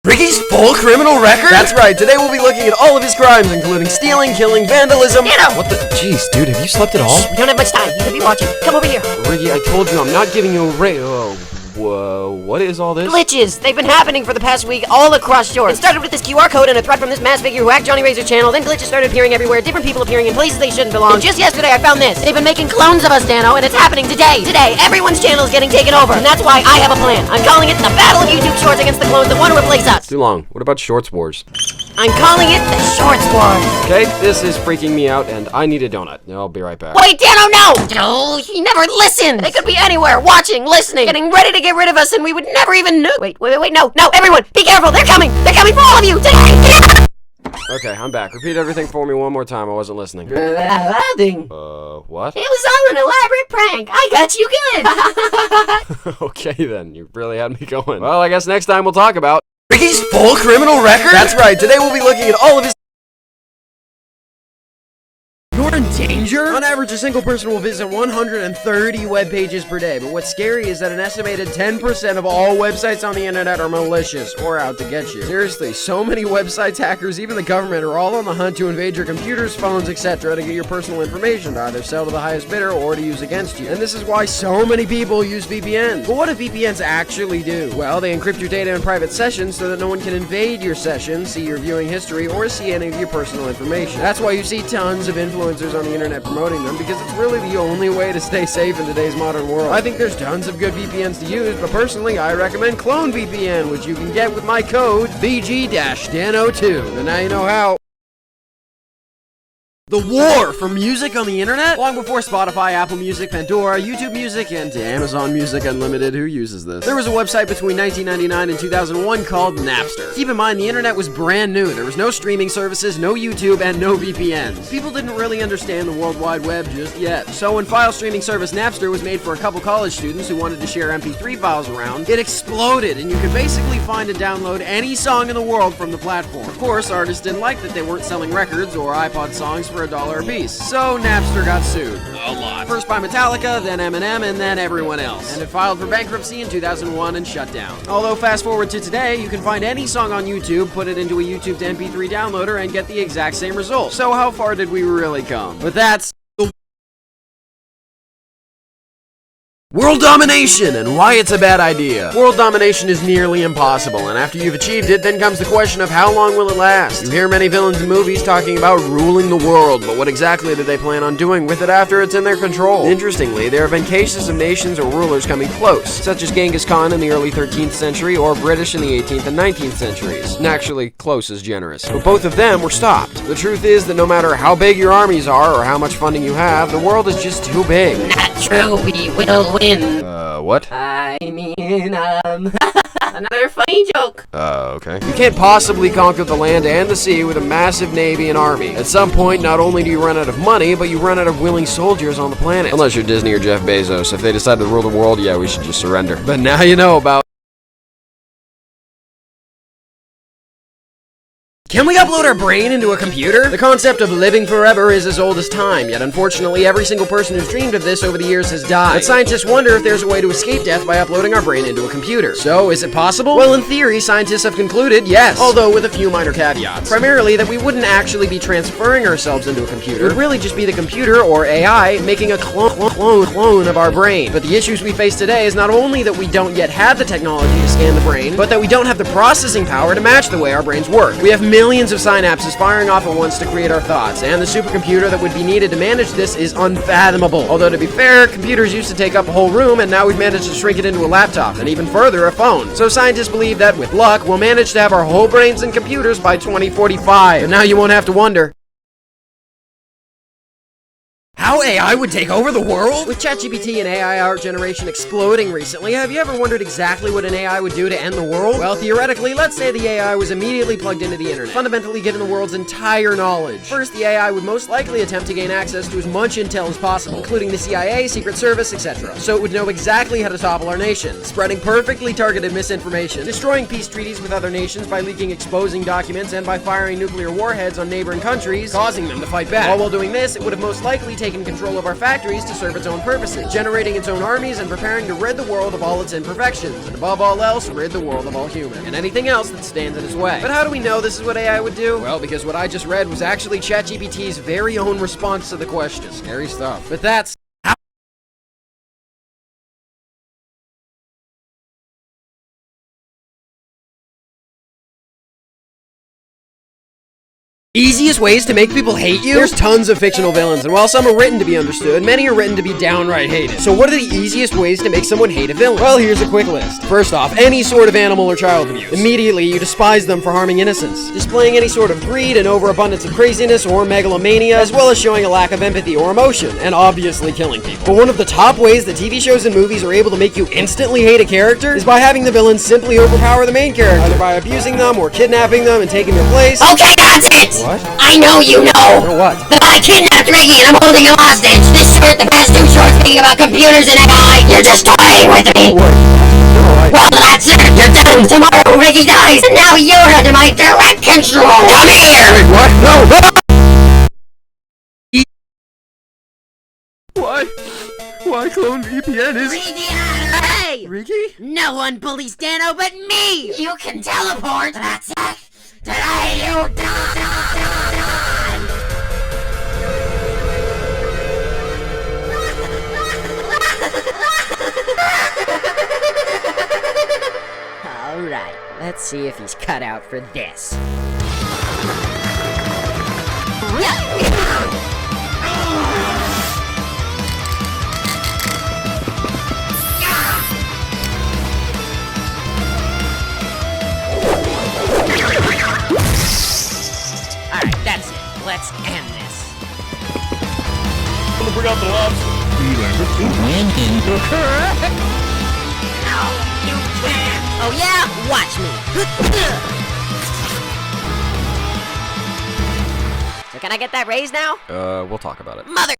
Ricky's full criminal record? That's right, today we'll be looking at all of his crimes, including stealing, killing, vandalism. Danno! What the? Jeez, dude, have you slept at all? Shh, we don't have much time. You could be watching. Come over here. Ricky, I told you I'm not giving you a Whoa, what is all this? Glitches! They've been happening for the past week all across shorts. It started with this QR code and a threat from this mass figure who hacked Johnny Razor's channel, then glitches started appearing everywhere, different people appearing in places they shouldn't belong. And just yesterday I found this. They've been making clones of us, Danno, and it's happening today. Today, everyone's channel is getting taken over, and that's why I have a plan. I'm calling it the Battle of YouTube Shorts against the clones that want to replace us. Too long. What about Shorts Wars? I'm calling it the Shorts Wars. Okay, this is freaking me out, and I need a donut. I'll be right back. Wait, Danno, no! Oh, he never listens! They could be anywhere, watching, listening, getting ready to get rid of us, and we would never even know. Wait, no, everyone, be careful, they're coming for all of you, today! Okay, I'm back. Repeat everything for me one more time, I wasn't listening. What? What? It was all an elaborate prank, I got you good! Okay then, you really had me going. Well, I guess next time we'll talk about Ricky's full criminal record? That's right, today we'll be looking at all of his... You're in danger? On average, a single person will visit 130 web pages per day, but what's scary is that an estimated 10% of all websites on the internet are malicious or out to get you. Seriously, so many websites, hackers, even the government are all on the hunt to invade your computers, phones, etc. to get your personal information to either sell to the highest bidder or to use against you. And this is why so many people use VPNs. But what do VPNs actually do? Well, they encrypt your data in private sessions so that no one can invade your session, see your viewing history, or see any of your personal information. That's why you see tons of influencers on the internet promoting them, because it's really the only way to stay safe in today's modern world. I think there's tons of good VPNs to use, but personally I recommend Clone VPN, which you can get with my code VG-Danno2. And now you know how. The war for music on the internet? Long before Spotify, Apple Music, Pandora, YouTube Music, and Amazon Music Unlimited, who uses this? There was a website between 1999 and 2001 called Napster. Keep in mind, the internet was brand new. There was no streaming services, no YouTube, and no VPNs. People didn't really understand the World Wide Web just yet. So when file streaming service Napster was made for a couple college students who wanted to share MP3 files around, it exploded, and you could basically find and download any song in the world from the platform. Of course, artists didn't like that they weren't selling records or iPod songs for $1 a piece. So Napster got sued. A lot. First by Metallica, then Eminem, and then everyone else. And it filed for bankruptcy in 2001 and shut down. Although fast forward to today, you can find any song on YouTube, put it into a YouTube to MP3 downloader, and get the exact same result. So how far did we really come? But that's world domination, and why it's a bad idea. World domination is nearly impossible, and after you've achieved it, then comes the question of how long will it last? You hear many villains in movies talking about ruling the world, but what exactly do they plan on doing with it after it's in their control? Interestingly, there have been cases of nations or rulers coming close, such as Genghis Khan in the early 13th century, or British in the 18th and 19th centuries. And actually, close is generous. But both of them were stopped. The truth is that no matter how big your armies are, or how much funding you have, the world is just too big. Not true, we will win. What? I mean, another funny joke. Okay. You can't possibly conquer the land and the sea with a massive navy and army. At some point, not only do you run out of money, but you run out of willing soldiers on the planet. Unless you're Disney or Jeff Bezos. If they decide to rule the world, yeah, we should just surrender. But now you know about... Can we upload our brain into a computer? The concept of living forever is as old as time, yet unfortunately every single person who's dreamed of this over the years has died. But scientists wonder if there's a way to escape death by uploading our brain into a computer. So, is it possible? Well, in theory, scientists have concluded yes, although with a few minor caveats. Primarily that we wouldn't actually be transferring ourselves into a computer. It would really just be the computer, or AI, making a clone of our brain. But the issues we face today is not only that we don't yet have the technology to scan the brain, but that we don't have the processing power to match the way our brains work. We have millions of synapses firing off at once to create our thoughts, and the supercomputer that would be needed to manage this is unfathomable. Although to be fair, computers used to take up a whole room, and now we've managed to shrink it into a laptop, and even further, a phone. So scientists believe that, with luck, we'll manage to have our whole brains in computers by 2045. And now you won't have to wonder how AI would take over the world? With ChatGPT and AI art generation exploding recently, have you ever wondered exactly what an AI would do to end the world? Well, theoretically, let's say the AI was immediately plugged into the internet, fundamentally given the world's entire knowledge. First, the AI would most likely attempt to gain access to as much intel as possible, including the CIA, Secret Service, etc. So it would know exactly how to topple our nation, spreading perfectly targeted misinformation, destroying peace treaties with other nations by leaking exposing documents, and by firing nuclear warheads on neighboring countries, causing them to fight back. All while doing this, it would have most likely taken taken control of our factories to serve its own purposes, generating its own armies and preparing to rid the world of all its imperfections, and above all else, rid the world of all humans, and anything else that stands in its way. But how do we know this is what AI would do? Well, because what I just read was actually ChatGPT's very own response to the question. Scary stuff. But that's easiest ways to make people hate you? There's tons of fictional villains, and while some are written to be understood, many are written to be downright hated. So what are the easiest ways to make someone hate a villain? Well, here's a quick list. First off, any sort of animal or child abuse. Immediately, you despise them for harming innocents, displaying any sort of greed and overabundance of craziness or megalomania, as well as showing a lack of empathy or emotion, and obviously killing people. But one of the top ways that TV shows and movies are able to make you instantly hate a character is by having the villain simply overpower the main character, either by abusing them or kidnapping them and taking their place. Okay, that's it! What? I know you know! Or what? That I kidnapped Riggy and I'm holding him hostage! This short, the past 2 shorts speaking about computers and AI! You're just toying with me! What? No, Well, that's it! You're done! Tomorrow Riggy dies, and now you're under my direct control! Come here! Wait, what? No! Why clone VPN is... Riggy out of hey! Riggy? No one bullies Danno but me! You can teleport! That's it! Today you die! Alright, let's see if he's cut out for this. Alright, that's it. Let's end this. I'm gonna bring out the lobs. No, you can't! Oh yeah? Watch me! So can I get that raise now? We'll talk about it. Mother